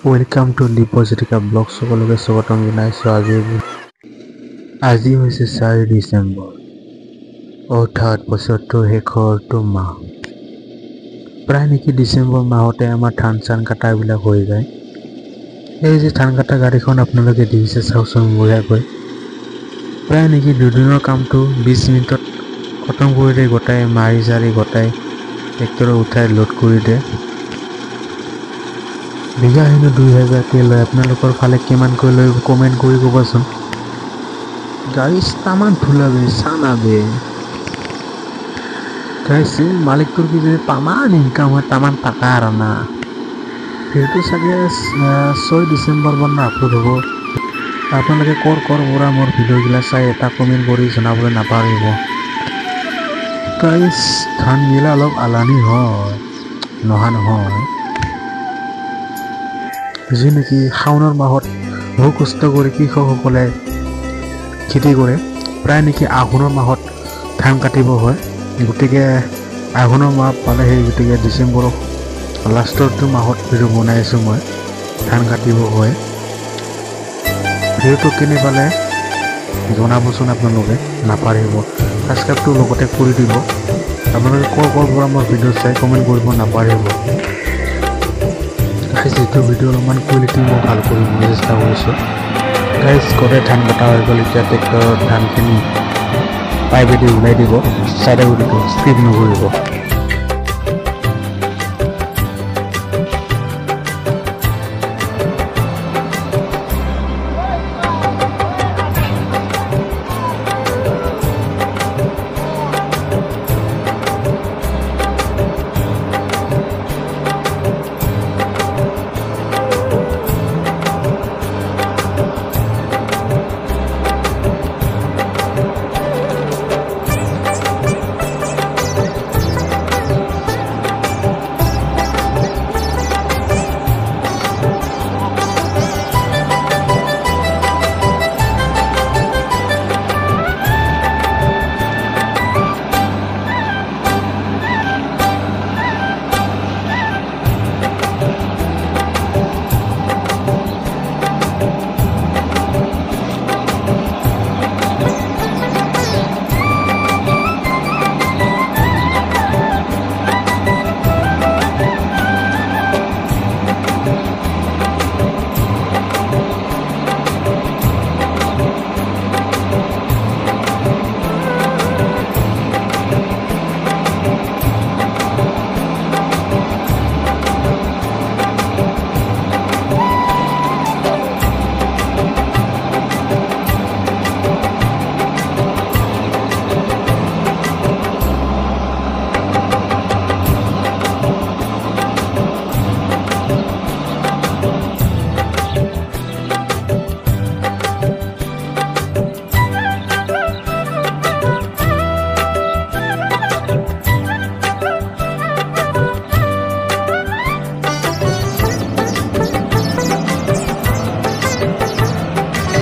Welcome to Lipozitica Blog. সকলোকে স্বাগতম জনাইছো। আজি হৈছে 4 ডিসেম্বৰ, অৰ্থাৎ বছৰটোৰ শেষৰটো মাহ। প্ৰায় নেকি ডিসেম্বৰ মাহতে আমাৰ ধান চান কাটাবিলাক হৈ যায়। এই যে ধান কাটা গাড়ীখন আপোনালোকে দেখিছে, চাওকচোন বঢ়িয়াকৈ। প্ৰায় নেকি দুদিনৰ কামটো 20 মিনিটত খতম কৰি দিয়ে। গোটাই মাৰি চাৰি গোটাই ট্ৰেক্টৰত উঠাই লোড কৰি দিয়ে। বিঘা হেনো 2000কে লয়। আপোনালোকৰ ফালে কিমানকৈ লয় কমেণ্ট কৰি ক'বচোন। গাড়ি তামান ধুলাবে চানাবে গাইছে মালিকটোৰ কি যদি তামান ইনকাম হয়, তামান টাকা আৰু না। সেইটো চাগে 6 ডিচেম্বৰ মানে আপলোড হ'ব। আপোনালোকে কৰ পৰা মোৰ ভিডিঅ'গিলা চাই এটা কমেণ্ট কৰি জনাবলৈ নাপাহৰিব। গাইছ ধানগিলা অলপ আলানি হয়, নহয় যি নেকি শাওণৰ মাহত বহু কষ্ট কৰি কৃষকসকলে খেতি কৰে। প্ৰায় নেকি আঘোণৰ মাহত ধান কাটিব হয়। গতিকে আঘোণৰ মাহ পালে সেই গতিকে ডিচেম্বৰৰ লাষ্টৰটো মাহত ভিডিঅ' বনাই আছোঁ মই। ধান কাটিব হয়। ভিডিঅ'টো কেনে পালে জনাবচোন আপোনালোকে, নাপাহৰিব। ছাবস্ক্ৰাইবটো লগতে কৰি দিব। আপোনালোকে কৰ পৰা মোৰ ভিডিঅ' চাই কমেণ্ট কৰিব নাপাহৰিব। যিটো ভিডিঅ' অলপমান কোৱালিটি মই ভাল কৰিবলৈ চেষ্টা কৰিছোঁ। গাইজ গোটেই ধান কটা হৈ গ'ল। এতিয়া ট্ৰেক্টৰৰ ধানখিনি পাইপেদি ওলাই দিব। চাইডে উলিব, স্কিপ নকৰিব।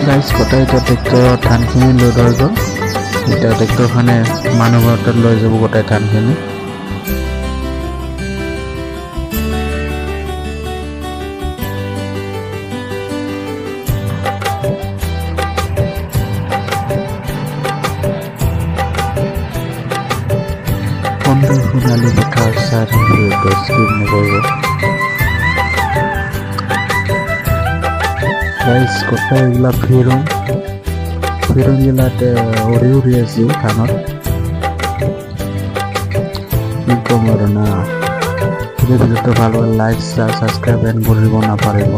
গাইজ গোটাই এতিয়া ট্ৰেক্টৰৰ ধানখিনি লোড হৈ গ'ল। এতিয়া ট্ৰেক্টৰখনে মানুহ ঘৰতে লৈ যাব গোটাই ধানখিনি। সোণালী পথাৰ চাৰি স্কিপ নকৰিব। গাইজ গোটাই এইগিলা ফিৰংগিলাতে উৰি আছে ধানত। কি ক'ম আৰু না। ভিডিঅ'টো ভাল হ'লে লাইক, ছাবস্ক্ৰাইব এণ্ড কৰিব নাপাহৰিব।